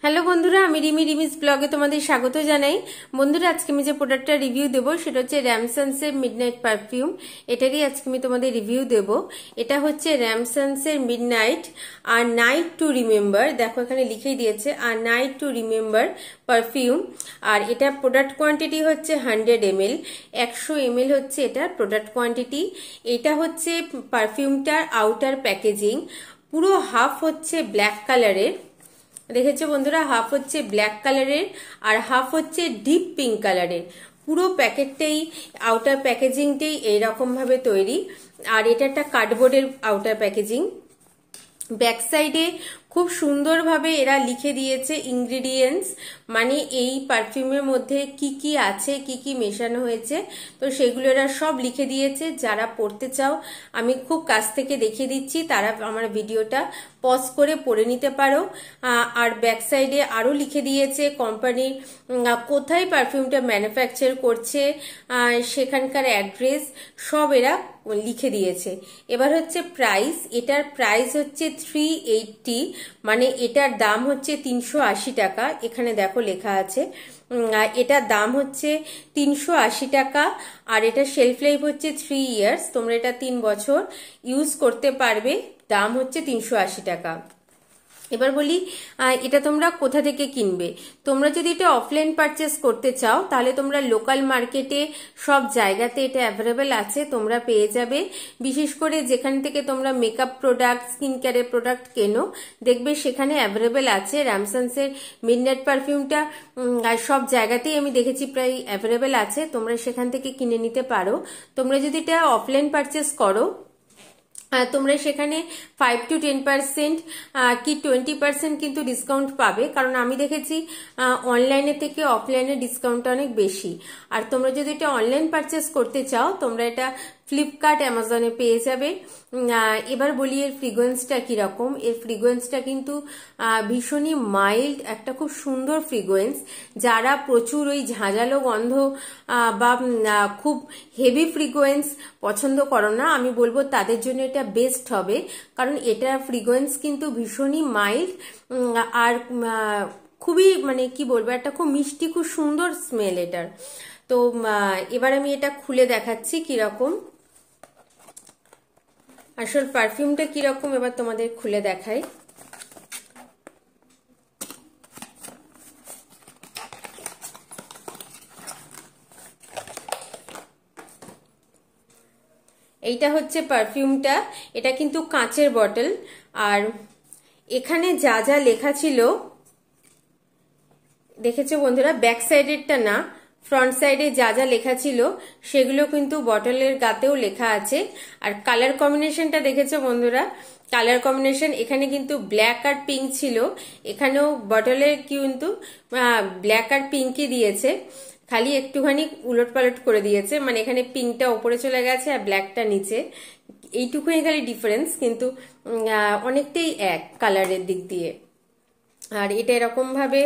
Hello বন্ধুরা, আমি রিমিস ব্লগে তোমাদের স্বাগত জানাই। বন্ধুরা, আজকে আমি যে প্রোডাক্টটা রিভিউ দেবো সেটা হচ্ছে র্যামসন্সের মিডনাইট পারফিউম। এটারই আজকে আমি তোমাদের রিভিউ দেব। এটা হচ্ছে র্যামসন্সের মিডনাইট আর নাইট টু রিমেম্বার। দেখো এখানে লিখেই দিয়েছে আর নাইট টু রিমেম্বার পারফিউম। আর এটা প্রোডাক্ট কোয়ান্টিটি হচ্ছে 100 ml, 100 ml হচ্ছে এটার প্রোডাক্ট কোয়ান্টিটি। এটা হচ্ছে পারফিউমটার আউটার প্যাকেজিং। পুরো হাফ হচ্ছে ব্ল্যাক কালারের, দেখেছো বন্ধুরা, হাফ হচ্ছে ব্ল্যাক কালারের আর হাফ হচ্ছে ডিপ পিঙ্ক কালারের। পুরো প্যাকেটটাই আউটার প্যাকেজিংটাই এইরকম ভাবে তৈরি। আর এটা একটা কার্ডবোর্ডের আউটার প্যাকেজিং। ব্যাক সাইডে খুব সুন্দরভাবে এরা লিখে দিয়েছে ইনগ্রিডিয়েন্টস, মানে এই পারফিউমের মধ্যে কি কি আছে, কি কি মেশানো হয়েছে, তো সেগুলো এরা সব লিখে দিয়েছে। যারা পড়তে চাও আমি খুব কাছ থেকে দেখিয়ে দিচ্ছি, তারা আমার ভিডিওটা পজ করে পড়ে নিতে পারো। আর ব্যাক সাইডে আরো লিখে দিয়েছে কোম্পানি কোথায় পারফিউমটা ম্যানুফ্যাকচার করছে, সেখানকার অ্যাড্রেস সব এরা লিখে দিয়েছে। এবার হচ্ছে প্রাইস। এটার প্রাইস হচ্ছে 380, মানে এটার দাম হচ্ছে 380 টাকা। এখানে দেখো লেখা আছে এটার দাম হচ্ছে 380 টাকা। আর এটা শেলফ লাইফ হচ্ছে 3 ইয়ার্স, তোমরা এটা 3 বছর ইউজ করতে পারবে। দাম হচ্ছে 380 টাকা। এবার বলি এটা তোমরা কোথা থেকে কিনবে। তোমরা যদি এটা অফলাইন পারচেস করতে চাও তাহলে তোমরা লোকাল মার্কেটে সব জায়গাতে এটা অ্যাভেলেবেল আছে, তোমরা পেয়ে যাবে। বিশেষ করে যেখান থেকে তোমরা মেকআপ প্রোডাক্ট, স্কিন কেয়ারের প্রোডাক্ট কেনো, দেখবে সেখানে অ্যাভেলেবেল আছে। র্যামসন্সের মিডনাইট পারফিউমটা সব জায়গাতেই আমি দেখেছি প্রায় অ্যাভেলেবেল আছে, তোমরা সেখান থেকে কিনে নিতে পারো। তোমরা যদি এটা অফলাইন পারচেস করো তোমরা সেখানে 5 to 10% কি 20% কিন্তু ডিসকাউন্ট পাবে, কারণ আমি দেখেছি অনলাইনে থেকে অফলাইনে ডিসকাউন্ট অনেক বেশি। আর তোমরা যদি এটা অনলাইন পারচেস করতে চাও তোমরা এটা ফ্লিপকার্ট, অ্যামাজনে পেয়ে যাবে। এবার বলি এর ফ্রিগুয়েন্সটা কিরকম। এর ফ্রিগুয়েন্সটা কিন্তু ভীষণই মাইল্ড, একটা খুব সুন্দর ফ্রিগুয়েন্স। যারা প্রচুর ওই ঝাঁঝালো গন্ধ বা খুব হেভি ফ্রিগুয়েন্স পছন্দ করো না, আমি বলবো তাদের জন্য এটা বেস্ট হবে, কারণ এটার ফ্রিগুয়েন্স কিন্তু ভীষণই মাইল্ড আর খুবই, মানে কি বলবো, একটা খুব মিষ্টি, খুব সুন্দর স্মেল এটার। তো এবার আমি এটা খুলে দেখাচ্ছি কিরকম আসল পারফিউমটা কিরকম, এবার তোমাদের খুলে দেখাই। এইটা হচ্ছে পারফিউমটা, এটা কিন্তু কাঁচের বটল। আর এখানে যা যা লেখা ছিল দেখেছো বন্ধুরা, ব্যাক সাইডেরটা না, ফ্রন্ট সাইডে যা যা লেখা ছিল সেগুলো কিন্তু বটলের গাতেও লেখা আছে। আর কালার কম্বিনেশনটা দেখেছো বন্ধুরা, কালার কম্বিনেশন এখানে কিন্তু ব্ল্যাক আর পিঙ্ক ছিল, এখানেও বটলে কিন্তু ব্ল্যাক আর পিঙ্কই দিয়েছে, খালি একটুখানি উলট পালট করে দিয়েছে, মানে এখানে পিঙ্কটা ওপরে চলে গেছে আর ব্ল্যাকটা নিচে, এইটুকুই খালি ডিফারেন্স, কিন্তু অনেকটাই এক কালারের দিক দিয়ে। আর এটা এরকম ভাবে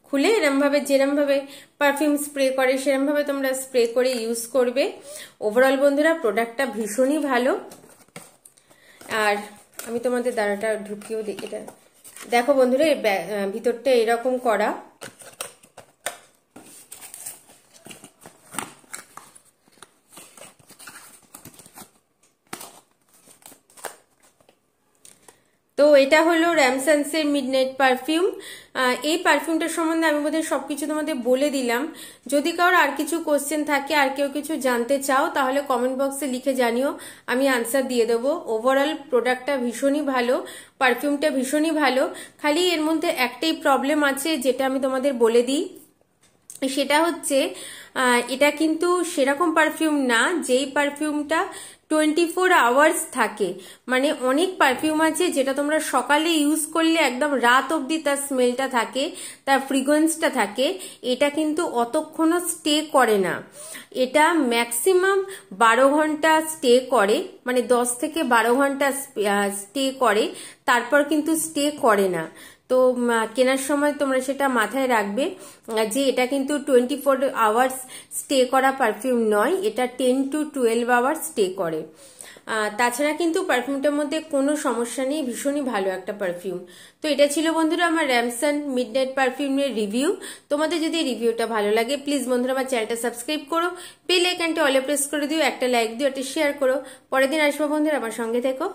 খুলে এরম ভাবে, যেরম ভাবে পারফিউম স্প্রে করে সেরম ভাবে তোমরা স্প্রে করে ইউজ করবে। ওভারঅল বন্ধুরা প্রোডাক্টটা ভীষণই ভালো। আর আমি তোমাদের দাঁড়াটা ঢুকিয়েও দিই। এটা দেখো বন্ধুরা, ভিতরটা এরকম করা। তো এটা হলো র্যামসন্সের মিডনাইট পারফিউম। এই পারফিউমটার সম্বন্ধে আমি বোধহয় সবকিছু তোমাদের বলে দিলাম। যদি কারোর আর কিছু কোশ্চেন থাকে, আর কেউ কিছু জানতে চাও, তাহলে কমেন্ট বক্সে লিখে জানিও, আমি আনসার দিয়ে দেবো। ওভারঅল প্রোডাক্টটা ভীষণই ভালো, পারফিউমটা ভীষণই ভালো। খালি এর মধ্যে একটাই প্রবলেম আছে, যেটা আমি তোমাদের বলে দিই, সেটা হচ্ছে এটা কিন্তু সেরকম পারফিউম না যেই পারফিউমটা 24 আওয়ার্স থাকে। মানে অনেক পারফিউম আছে যেটা তোমরা সকালে ইউজ করলে একদম রাত অবধি তার স্মেলটা থাকে, তার ফ্রিগুয়েন্সটা থাকে। এটা কিন্তু অতক্ষণও স্টে করে না, এটা ম্যাক্সিমাম 12 ঘন্টা স্টে করে, মানে 10 থেকে 12 ঘন্টা স্টে করে, তারপর কিন্তু স্টে করে না। তো কেনার সময় তোমরা সেটা মাথায় রাখবে যে এটা কিন্তু 24 আওয়ার্স স্টে করা পারফিউম নয়, এটা 10 to 12 আওয়ার্স স্টে করে। তাছাড়া কিন্তু পারফিউমটার মধ্যে কোনো সমস্যা নেই, ভীষণই ভালো একটা পারফিউম। তো এটা ছিল বন্ধুরা আমার র্যামসন মিডনাইট পারফিউমের রিভিউ। তোমাদের যদি রিভিউটা ভালো লাগে প্লিজ বন্ধুরা আমার চ্যানেলটা সাবস্ক্রাইব করো, বেল আইকনটা অলে প্রেস করে দিও, একটা লাইক দিও, একটা শেয়ার করো। পরের দিন আসবো বন্ধুরা, আমার সঙ্গে থেকো।